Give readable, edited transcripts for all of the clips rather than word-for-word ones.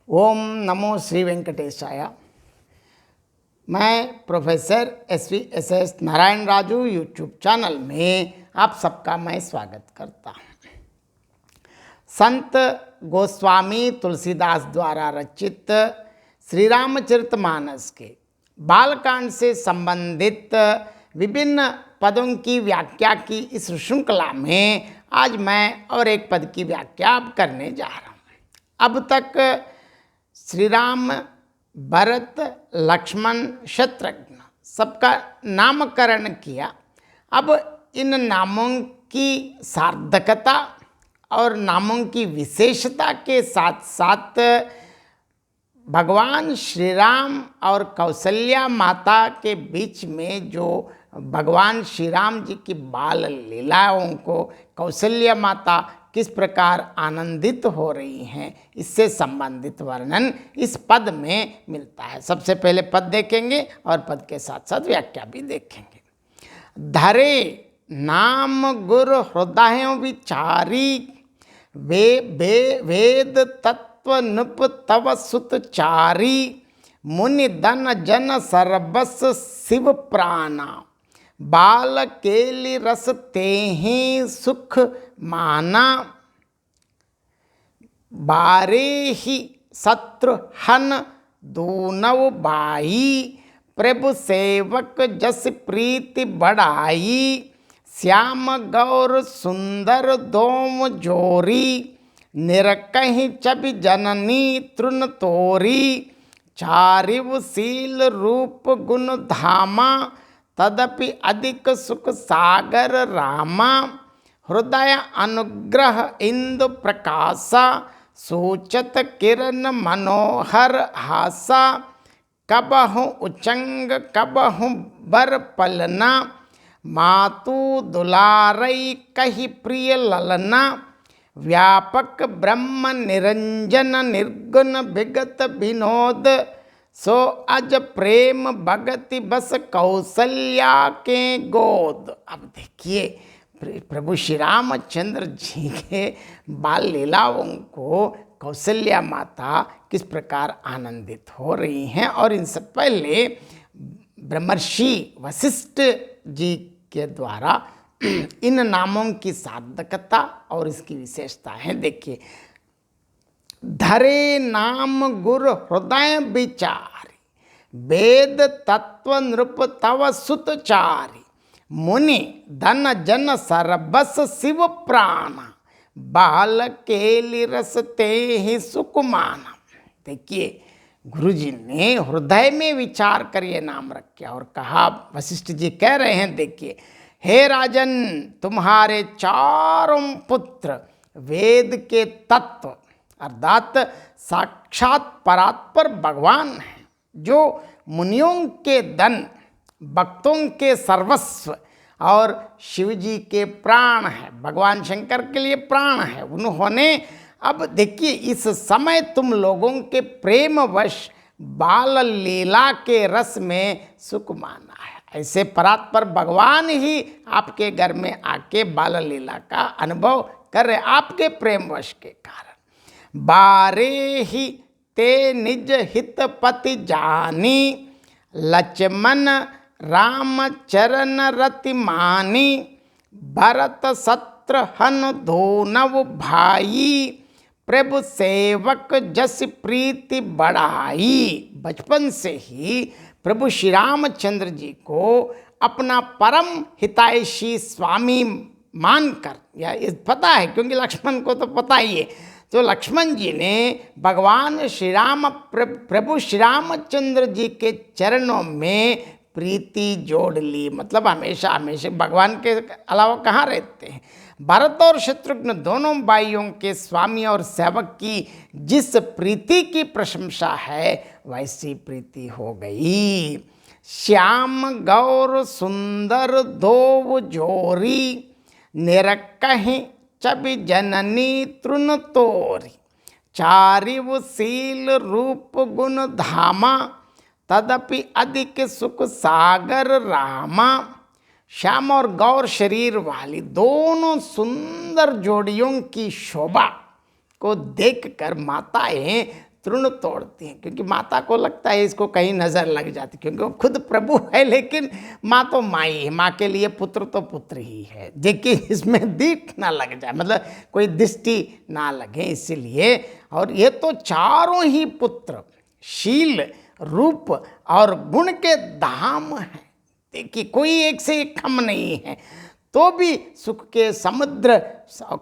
ओम नमो श्री वेंकटेशाय। मैं professor S Narayan Raju YouTube channel में आप सबका मैं स्वागत करता हूँ। संत गोस्वामी तुलसीदास द्वारा रचित श्री रामचरितमानस के बालकांड से संबंधित विभिन्न पदों की व्याख्या की इस श्रृंखला में आज मैं और एक पद की व्याख्या करने जा रहा हूँ। अब तक श्री राम, भरत, लक्ष्मण, शत्रुघ्न सबका नामकरण किया। अब इन नामों की सार्थकता और नामों की विशेषता के साथ साथ भगवान श्री राम और कौशल्या माता के बीच में जो भगवान श्री राम जी की बाल लीलाओं को कौशल्या माता किस प्रकार आनंदित हो रही हैं, इससे संबंधित वर्णन इस पद में मिलता है। सबसे पहले पद देखेंगे और पद के साथ साथ व्याख्या भी देखेंगे। धरे नाम गुरु हृदय विचारी वेद तत्व नुप तव सुतचारी मुनि धन जन सर्वस शिव प्राणा बाल केलि रस तेहि सुख माना बारे ही शत्रुहन दूनव बाई प्रभु सेवक जस प्रीति बढ़ाई श्याम गौर सुंदर दोम जोरी निरकहि चबि जननी तृण तोरी चारिव शील रूप गुण धामा तदपि अधिक सुख सागर रामा हृदय अनुग्रह इंदु प्रकाशा सूचत किरण मनोहर हासा कबहु उचंग कबहु बर पलना मातु दुलारई कहि प्रिय ललना व्यापक ब्रह्म निरंजन निर्गुण विगत विनोद सो अज प्रेम भगति बस कौशल्या के गोद। अब देखिए प्रभु श्री रामचंद्र जी के बाल लीलाओं को कौशल्या माता किस प्रकार आनंदित हो रही हैं, और इनसे पहले ब्रह्मर्षि वशिष्ठ जी के द्वारा इन नामों की सार्थकता और इसकी विशेषता है। देखिए, धरे नाम गुरु हृदय विचारी वेद तत्व नृप तव सुतचारी मुनि धन जन सर्वस शिव प्राण बाल केलि रस तेहि सुकुमाना। देखिए, गुरु जी ने हृदय में विचार कर ये नाम रखा और कहा, वशिष्ठ जी कह रहे हैं, देखिए, हे राजन, तुम्हारे चारों पुत्र वेद के तत्व अर्थात साक्षात परात्पर भगवान हैं, जो मुनियों के धन, भक्तों के सर्वस्व और शिव जी के प्राण है, भगवान शंकर के लिए प्राण है। उन्होंने अब देखिए इस समय तुम लोगों के प्रेमवश बाल लीला के रस में सुख माना है। ऐसे परात्पर भगवान ही आपके घर में आके बाल लीला का अनुभव कर रहे, आपके प्रेमवश के कारण। बारे ही ते निज हित पति जानी लक्ष्मण राम चरण रति मानी भरत शत्रुघ्न दोनव भाई प्रभु सेवक जस प्रीति बढ़ाई। बचपन से ही प्रभु श्री रामचंद्र जी को अपना परम हितैषी स्वामी मानकर, या पता है क्योंकि लक्ष्मण को तो पता ही है, तो लक्ष्मण जी ने भगवान श्री राम प्रभु श्री रामचंद्र जी के चरणों में प्रीति जोड़ ली। मतलब हमेशा हमेशा भगवान के अलावा कहाँ रहते हैं। भरत और शत्रुघ्न दोनों भाइयों के स्वामी और सेवक की जिस प्रीति की प्रशंसा है, वैसी प्रीति हो गई। श्याम गौर सुंदर दो जोरी निरकहि चबि जननी तृण तोरी चारिव शील रूप गुण धामा तदपि अधिक सुख सागर रामा। श्याम और गौर शरीर वाली दोनों सुंदर जोड़ियों की शोभा को देखकर माताएं तृण तोड़ती हैं, क्योंकि माता को लगता है इसको कहीं नज़र लग जाती, क्योंकि वो खुद प्रभु है, लेकिन माँ तो माँ ही है, माँ के लिए पुत्र तो पुत्र ही है, देखिए इसमें दीठ ना लग जाए, मतलब कोई दृष्टि ना लगे इसलिए। और ये तो चारों ही पुत्र शील, रूप और गुण के धाम हैं। देखिए कोई एक से एक कम नहीं है, तो भी सुख के समुद्र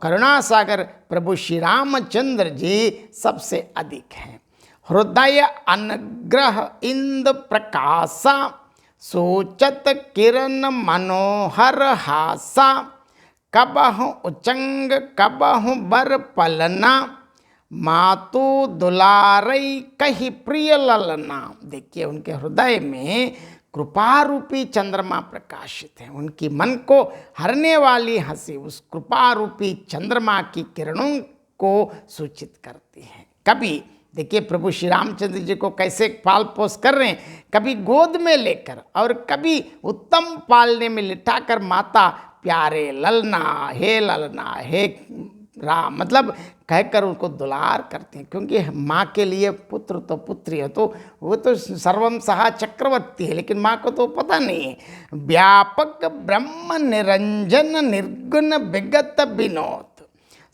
करुणा सागर प्रभु श्री रामचंद्र जी सबसे अधिक हैं। हृदय अनुग्रह इंद प्रकाशा, सोचत किरण मनोहर हासा, कबहु उचंग कबहु बर पलना, मातु दुलारई कही प्रिय ललना। देखिए उनके हृदय में कृपा रूपी चंद्रमा प्रकाशित है, उनकी मन को हरने वाली हंसी उस कृपा रूपी चंद्रमा की किरणों को सूचित करती है। कभी देखिए प्रभु श्री रामचंद्र जी को कैसे पाल पोस कर रहे हैं, कभी गोद में लेकर और कभी उत्तम पालने में लिटाकर माता प्यारे ललना हे राम मतलब कहकर उनको दुलार करते हैं, क्योंकि माँ के लिए पुत्र तो पुत्री है, तो वो तो सर्वम सहा चक्रवर्ती है, लेकिन माँ को तो पता नहीं है। व्यापक ब्रह्म निरंजन निर्गुण विगत विनोद,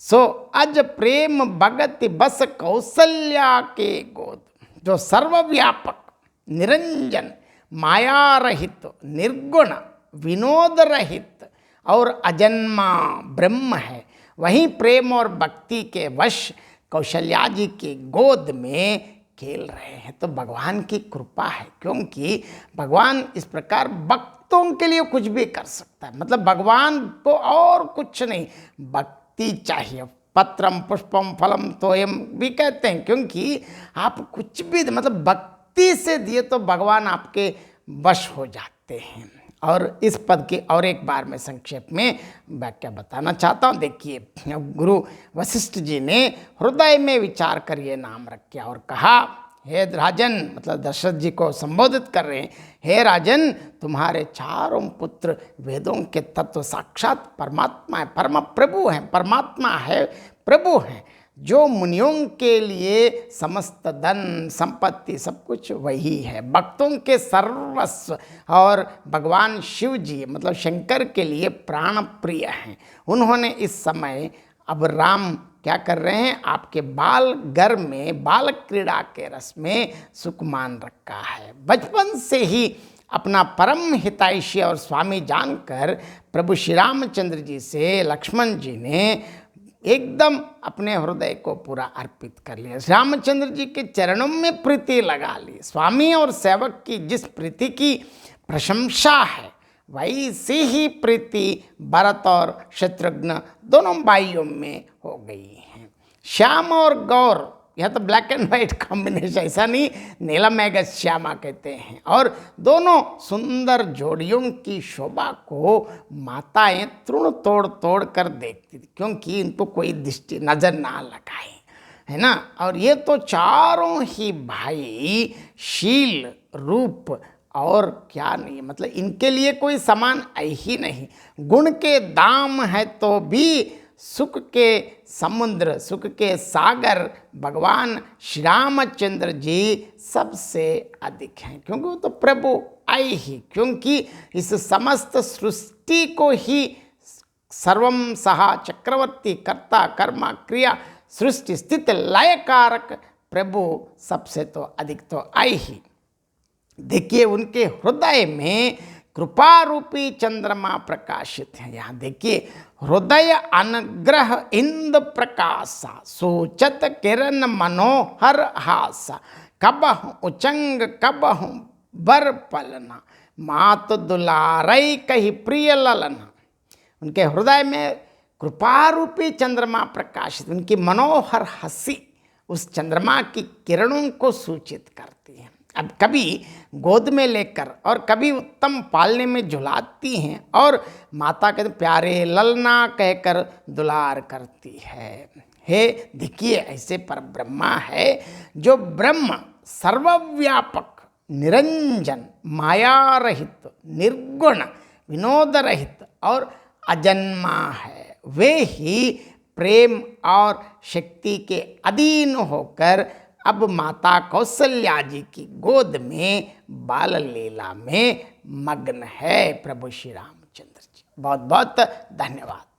सो अज प्रेम भगति बस कौशल्या के गोद। जो सर्वव्यापक, निरंजन, माया रहित, निर्गुण, विनोद रहित और अजन्मा ब्रह्म है, वहीं प्रेम और भक्ति के वश कौशल्या जी की गोद में खेल रहे हैं। तो भगवान की कृपा है, क्योंकि भगवान इस प्रकार भक्तों के लिए कुछ भी कर सकता है। मतलब भगवान को और कुछ नहीं, भक्ति चाहिए। पत्रम पुष्पम फलम तोयम भी कहते हैं, क्योंकि आप कुछ भी मतलब भक्ति से दिए तो भगवान आपके वश हो जाते हैं। और इस पद की और एक बार मैं संक्षेप में व्याख्या बताना चाहता हूँ। देखिए गुरु वशिष्ठ जी ने हृदय में विचार कर ये नाम रखा और कहा, हे राजन, मतलब दशरथ जी को संबोधित कर रहे हैं, हे राजन, तुम्हारे चारों पुत्र वेदों के तत्व साक्षात परमात्मा है, परम प्रभु हैं, परमात्मा है, प्रभु हैं, जो मुनियों के लिए समस्त धन संपत्ति सब कुछ वही है, भक्तों के सर्वस्व। और भगवान शिव जी मतलब शंकर के लिए प्राण प्रिय हैं। उन्होंने इस समय अब राम क्या कर रहे हैं, आपके बाल घर में बाल क्रीड़ा के रस में सुख मान रखा है। बचपन से ही अपना परम हितैषी और स्वामी जानकर प्रभु श्री रामचंद्र जी से लक्ष्मण जी ने एकदम अपने हृदय को पूरा अर्पित कर लिया, रामचंद्र जी के चरणों में प्रीति लगा ली। स्वामी और सेवक की जिस प्रीति की प्रशंसा है, वैसी ही प्रीति भरत और शत्रुघ्न दोनों भाइयों में हो गई है। श्याम और गौर, यह तो ब्लैक एंड वाइट कॉम्बिनेशन, ऐसा नहीं, नीलम मेघ श्यामा कहते हैं। और दोनों सुंदर जोड़ियों की शोभा को माताएं तृण तोड़ तोड़ कर देखती थी, क्योंकि इनको कोई दृष्टि नजर ना लगाए, है ना। और ये तो चारों ही भाई शील, रूप और क्या नहीं, मतलब इनके लिए कोई समान है ही नहीं। गुण के दाम है तो भी सुख के समुद्र, सुख के सागर भगवान श्री रामचंद्र जी सबसे अधिक हैं, क्योंकि वो तो प्रभु आए ही, क्योंकि इस समस्त सृष्टि को ही सर्वम सहा चक्रवर्ती कर्ता कर्मा क्रिया सृष्टि स्थिति लयकारक प्रभु सबसे तो अधिक तो आए ही। देखिए उनके हृदय में कृपा रूपी चंद्रमा प्रकाशित है। यहाँ देखिए, हृदय अनुग्रह इंद प्रकाशा, सोचत किरण मनोहर हासा, कबहु उचंग कबहु बर पलना, मात दुलारई कही प्रिय ललना। उनके हृदय में कृपा रूपी चंद्रमा प्रकाशित, उनकी मनोहर हंसी उस चंद्रमा की किरणों को सूचित करती है। अब कभी गोद में लेकर और कभी उत्तम पालने में झुलाती हैं, और माता के प्यारे ललना कहकर दुलार करती है। हे देखिए, ऐसे पर ब्रह्मा है जो ब्रह्म सर्वव्यापक, निरंजन, माया रहित, निर्गुण, विनोद रहित और अजन्मा है। वे ही प्रेम और शक्ति के अधीन होकर अब माता कौशल्या जी की गोद में बाल लीला में मग्न है प्रभु श्री रामचंद्र जी। बहुत बहुत धन्यवाद।